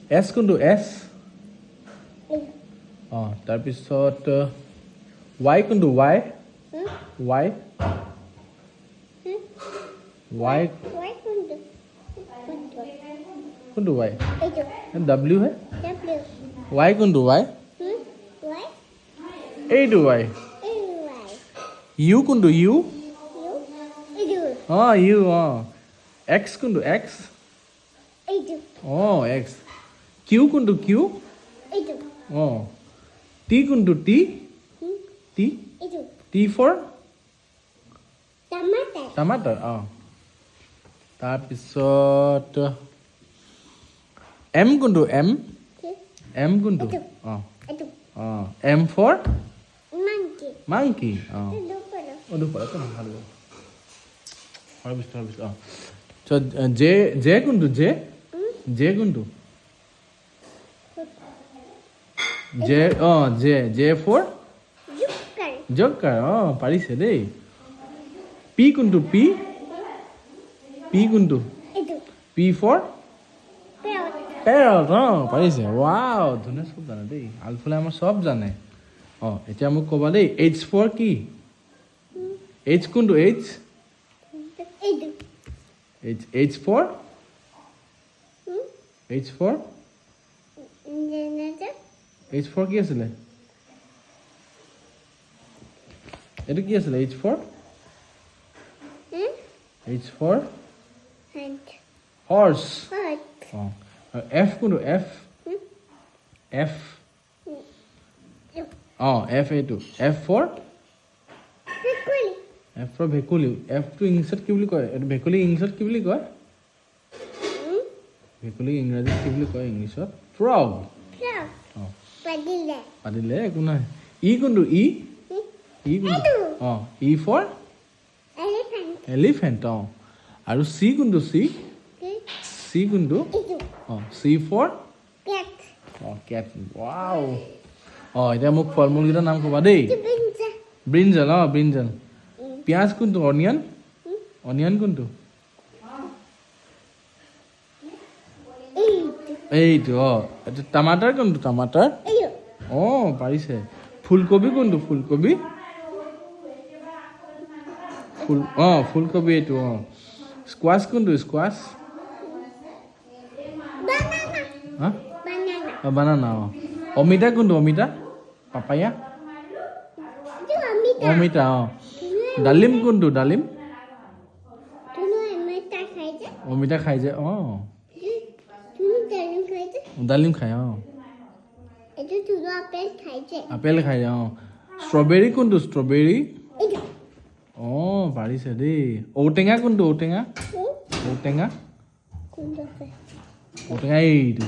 S কোনটো S অঁ তাৰপিছত ৱাই কোনটো ৱাই ৱাই ৱাই কোনটো ৱাই ডাব্লিউ হে ৱাই কোনটো ৱাই এইটো ৱাই ইউ কোনটো ইউ অঁ ইউ অঁ এক্স কোনটো এক্স অঁ এক্স কিউ কোনটো কিউ অঁ টি কোনটো টি টি টি ফৰ টমাটাৰ অঁ তাৰপিছত এম কোনটো এম এম কোনটো অঁ অঁ এম ফৰ মাংকি অঁ ভাল অঁ জে জে কোনটো জে জে কোনটো জে অঁ জে জে ফৰ জকাৰ অঁ পাৰিছে দেই পি কোনটো পি পি কোনটো পি ফৰ পেৰট অঁ পাৰিছে ৱাও ধুনীয়া চব জানে দেই আলফালে আমাৰ চব জানে অঁ এতিয়া মোক ক'বা দেই এইচ ফৰ কি এইচ কোনটো H H H for H for H for কি আছিলে এইটো কি আছিলে H for H for horse অঁ এফ কোনটো এফ এফ অঁ এফ এইটো এফ ফৰ এফ ফৰ ভেকুলী এফটো ইংলিছত কি বুলি কয় এইটো ভেকুলী ইংলিছত কি বুলি কয় ভেকুলী ইংৰাজীত কি বুলি কয় ইংলিছত ফ্ৰগ অঁ পাতিলে একো নাই ই কোনটো ই ই কোনটো অঁ ই ফৰ এলিফেণ্ট অঁ আৰু চি কোনটো চি চি কোনটো অঁ চি ফৰ অঁ কেট ৱাও অঁ এতিয়া মোক ফল মূলকেইটাৰ নাম ক'বা দেই ব্ৰিঞ্জাল অঁ ব্ৰিঞ্জাল পিঁয়াজ কোনটো অনিয়ন অনিয়ন কোনটো এইটো অঁ এইটো টমাটাৰ কোনটো টমাটাৰ অঁ পাৰিছে ফুলকবি কোনটো ফুলকবি অঁ ফুলকবি এইটো অঁ স্কোৱাছ কোনটো স্কোৱাছ হা অঁ বানানা অঁ অমিতা কোনটো অমিতা পাপায়া অমিতা অঁ ডালিম কোনটো ডালিম অমিতা খাই যে অঁ ডালিম খাই অঁ আপেল খাই অঁ ষ্ট্ৰবেৰী কোনটো ষ্ট্ৰবেৰী অঁ পাৰিছে দেই ঔটেঙা কোনটো ঔটেঙা ঔটেঙা ঔটেঙা এইটো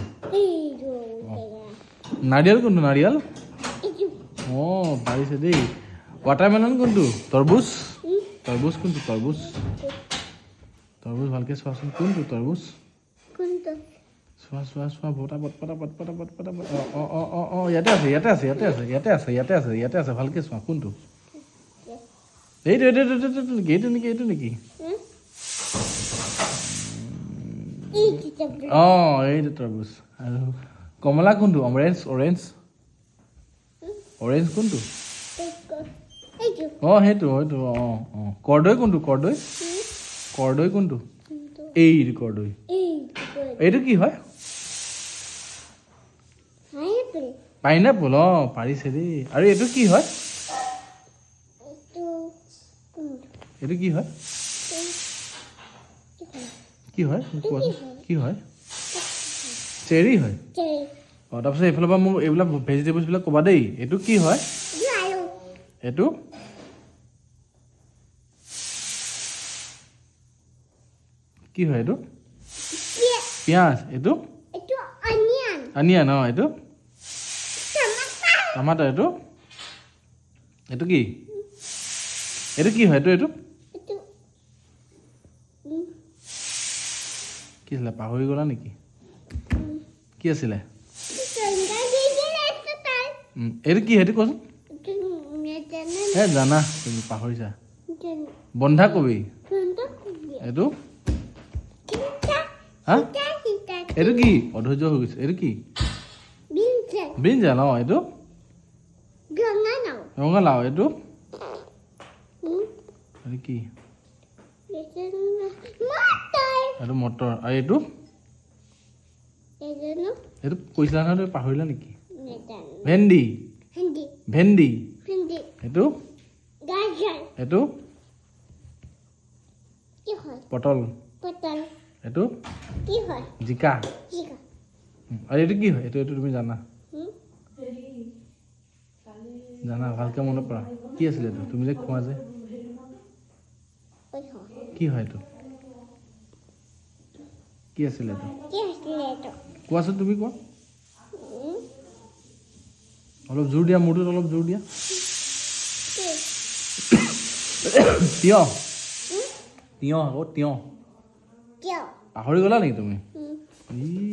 নাৰিকল কোনটো নাৰিকল অঁ পাৰিছে দেই ৱাটাৰমেলন কোনটো তৰবুজ তৰবুজ কোনটো তৰবুজ তৰবুজ ভালকৈ চোৱাচোন কোনটো তৰবুজ চোৱা চোৱা চোৱা পটাপট অঁ অঁ অঁ অঁ ইয়াতে আছে ইয়াতে আছে ইয়াতে আছে ইয়াতে আছে ইয়াতে আছে ইয়াতে আছে ভালকৈ চোৱা কোনটো এইটো এইটো এইটো নেকি এইটো নেকি এইটো নেকি অঁ এইটো তৰবুজ আৰু কমলা কোনটো অৰেঞ্জ অৰেঞ্জ অৰেঞ্জ কোনটো অঁ সেইটো সেইটো অঁ অঁ কৰ্দৈ কোনটো কৰ্দৈ কৰ্দৈ কোনটো এইটো কৰ্দৈ এইটো কি হয় পাইনাপল অঁ পাৰিছে দেই আৰু এইটো কি হয় এইটো কি হয় কি হয় কোৱাচোন কি হয় চেৰি হয় অঁ তাৰপিছত এইফালৰ পৰা মোক এইবিলাক ভেজিটেবলছবিলাক ক'বা দেই এইটো কি হয় এইটো কি হয় এইটো পিঁয়াজ এইটো অনিয়ন অঁ এইটো টমাটাৰ এইটো এইটো কি এইটো কি হয় এইটো এইটো কি আছিলে পাহৰি গ'লা নেকি কি আছিলে এইটো কি সেইটো কোৱাচোন জানা তুমি পাহৰিছা বন্ধাকবি এইটো হা এইটো কি অধৈৰ্য হৈ গৈছে এইটো কি ব্ৰিঞ্জাল অ এইটো ৰঙালাও এইটো এইটো কি এইটো মটৰ আৰু এইটো এইটো কৈছিলা নহয় তুমি পাহৰিলা নেকি ভেন্দি ভেন্দি এইটো এইটো পটল এইটো জিকা আৰু এইটো কি হয় এইটো এইটো তুমি জানা জানা ভালকে মনত পৰা কি আছিলে এইটো তুমি যে খোৱা যে কি হয় এইটো কি আছিলে এইটো কোৱাচোন তুমি কোৱা অলপ জোৰ দিয়া মূৰটোত অলপ জোৰ দিয়া তিয়হ তিয়হ আকৌ তিয়হ পাহৰি গ'লা নেকি তুমি ই